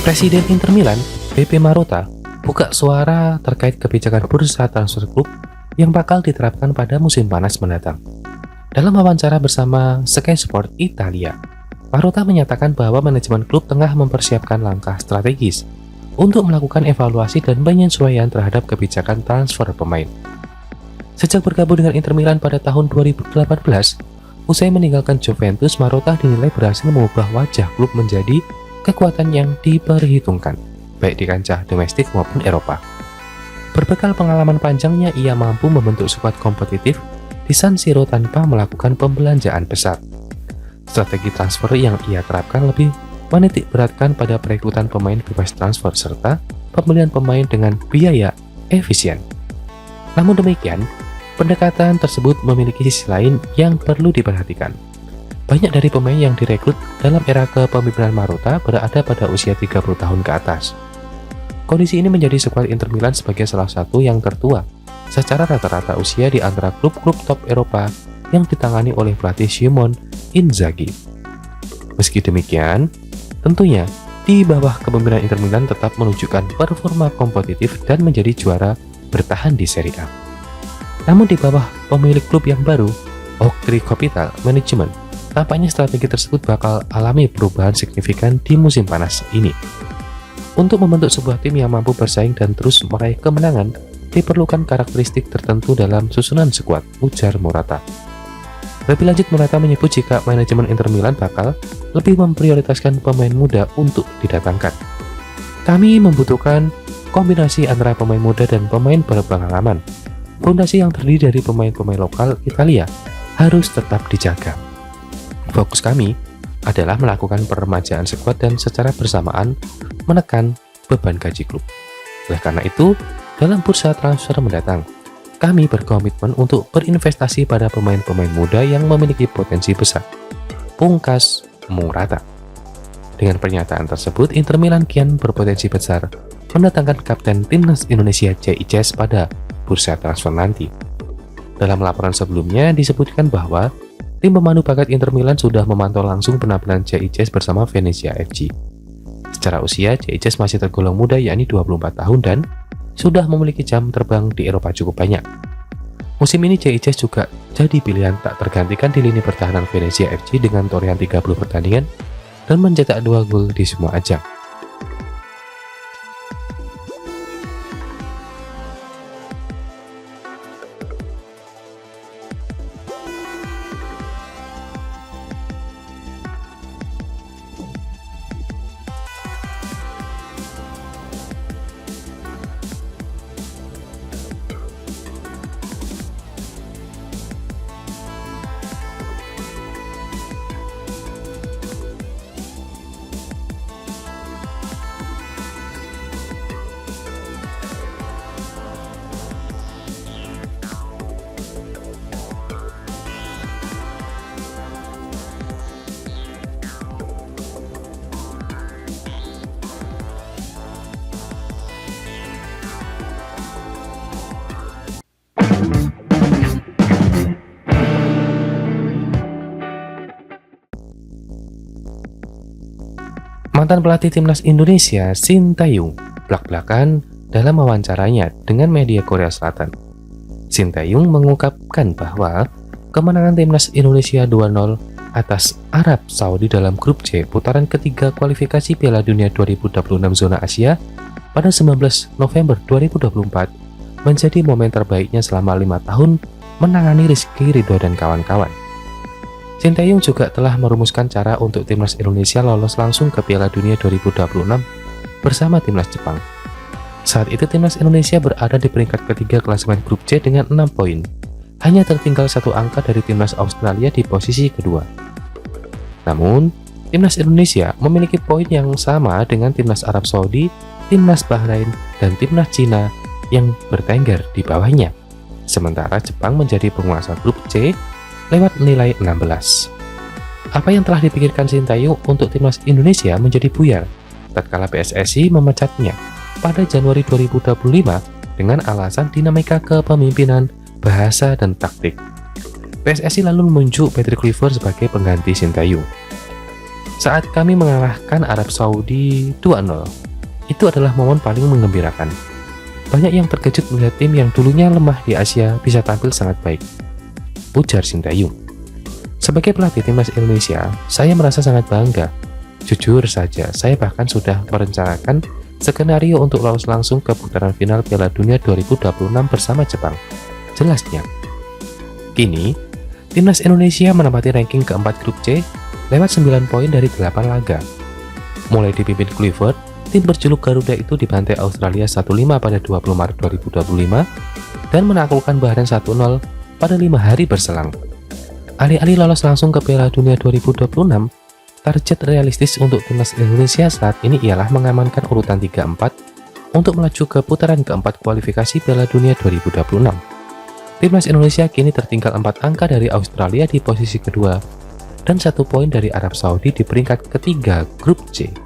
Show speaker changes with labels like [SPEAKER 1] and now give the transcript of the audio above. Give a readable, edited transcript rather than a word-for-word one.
[SPEAKER 1] Presiden Inter Milan, Beppe Marotta, buka suara terkait kebijakan bursa transfer klub yang bakal diterapkan pada musim panas mendatang. Dalam wawancara bersama Sky Sport Italia, Marotta menyatakan bahwa manajemen klub tengah mempersiapkan langkah strategis untuk melakukan evaluasi dan penyesuaian terhadap kebijakan transfer pemain. Sejak bergabung dengan Inter Milan pada tahun 2018, usai meninggalkan Juventus, Marotta dinilai berhasil mengubah wajah klub menjadi kekuatan yang diperhitungkan, baik di kancah domestik maupun Eropa. Berbekal pengalaman panjangnya, ia mampu membentuk skuad kompetitif di San Siro tanpa melakukan pembelanjaan besar. Strategi transfer yang ia terapkan lebih menitik beratkan pada perekrutan pemain bebas transfer serta pembelian pemain dengan biaya efisien. Namun demikian, pendekatan tersebut memiliki sisi lain yang perlu diperhatikan. Banyak dari pemain yang direkrut dalam era kepemimpinan Marotta berada pada usia 30 tahun ke atas. Kondisi ini menjadi skuad Inter Milan sebagai salah satu yang tertua secara rata-rata usia di antara klub-klub top Eropa yang ditangani oleh pelatih Simone Inzaghi. Meski demikian, tentunya di bawah kepemimpinan Inter Milan tetap menunjukkan performa kompetitif dan menjadi juara bertahan di Serie A. Namun di bawah pemilik klub yang baru, Oaktree Capital Management, tampaknya strategi tersebut bakal alami perubahan signifikan di musim panas ini. Untuk membentuk sebuah tim yang mampu bersaing dan terus meraih kemenangan, diperlukan karakteristik tertentu dalam susunan skuad, ujar Marotta. Lebih lanjut, Marotta menyebut jika manajemen Inter Milan bakal lebih memprioritaskan pemain muda untuk didatangkan. Kami membutuhkan kombinasi antara pemain muda dan pemain berpengalaman. Fondasi yang terdiri dari pemain-pemain lokal Italia harus tetap dijaga. Fokus kami adalah melakukan peremajaan skuad dan secara bersamaan menekan beban gaji klub. Oleh karena itu, dalam bursa transfer mendatang, kami berkomitmen untuk berinvestasi pada pemain-pemain muda yang memiliki potensi besar, pungkas Marotta. Dengan pernyataan tersebut, Inter Milan kian berpotensi besar mendatangkan kapten timnas Indonesia JICES pada bursa transfer nanti. Dalam laporan sebelumnya disebutkan bahwa tim pemandu bakat Inter Milan sudah memantau langsung penampilan JICES bersama Venezia FC. Secara usia, JICES masih tergolong muda, yakni 24 tahun dan sudah memiliki jam terbang di Eropa cukup banyak. Musim ini JICES juga jadi pilihan tak tergantikan di lini pertahanan Venezia FC dengan torehan 30 pertandingan dan mencetak 2 gol di semua ajang. Mantan pelatih timnas Indonesia Sintayong blak-blakan dalam wawancaranya dengan media Korea Selatan. Sintayong mengungkapkan bahwa kemenangan timnas Indonesia 2-0 atas Arab Saudi dalam grup C putaran ketiga kualifikasi Piala Dunia 2026 zona Asia pada 19 November 2024 menjadi momen terbaiknya selama 5 tahun menangani Rizky Ridho dan kawan-kawan. Sintayong juga telah merumuskan cara untuk timnas Indonesia lolos langsung ke Piala Dunia 2026 bersama timnas Jepang. Saat itu timnas Indonesia berada di peringkat ketiga klasemen grup C dengan 6 poin, hanya tertinggal 1 angka dari timnas Australia di posisi kedua. Namun, timnas Indonesia memiliki poin yang sama dengan timnas Arab Saudi, timnas Bahrain, dan timnas Cina yang bertengger di bawahnya. Sementara Jepang menjadi penguasa grup C lewat nilai 16. Apa yang telah dipikirkan Sintayong untuk timnas Indonesia menjadi buyar tatkala PSSI memecatnya pada Januari 2025 dengan alasan dinamika kepemimpinan, bahasa, dan taktik. PSSI lalu menunjuk Patrick Kluivert sebagai pengganti Sintayong. saat kami mengalahkan Arab Saudi 2-0. Itu adalah momen paling menggembirakan. Banyak yang terkejut melihat tim yang dulunya lemah di Asia bisa tampil sangat baik, ujar Sintayong. Sebagai pelatih timnas Indonesia, saya merasa sangat bangga. Jujur saja, saya bahkan sudah merencanakan skenario untuk lolos langsung ke putaran final Piala Dunia 2026 bersama Jepang. Jelasnya, kini timnas Indonesia menempati ranking keempat grup C lewat 9 poin dari 8 laga. Mulai dipimpin Clifford, tim berjuluk Garuda itu dibantai Australia 1-5 pada 20 Maret 2025 dan menaklukkan Bahrain 1-0 pada 5 hari berselang. Alih-alih lolos langsung ke Piala Dunia 2026, target realistis untuk timnas Indonesia saat ini ialah mengamankan urutan 3-4 untuk melaju ke putaran keempat kualifikasi Piala Dunia 2026. Timnas Indonesia kini tertinggal 4 angka dari Australia di posisi kedua dan 1 poin dari Arab Saudi di peringkat ketiga grup C.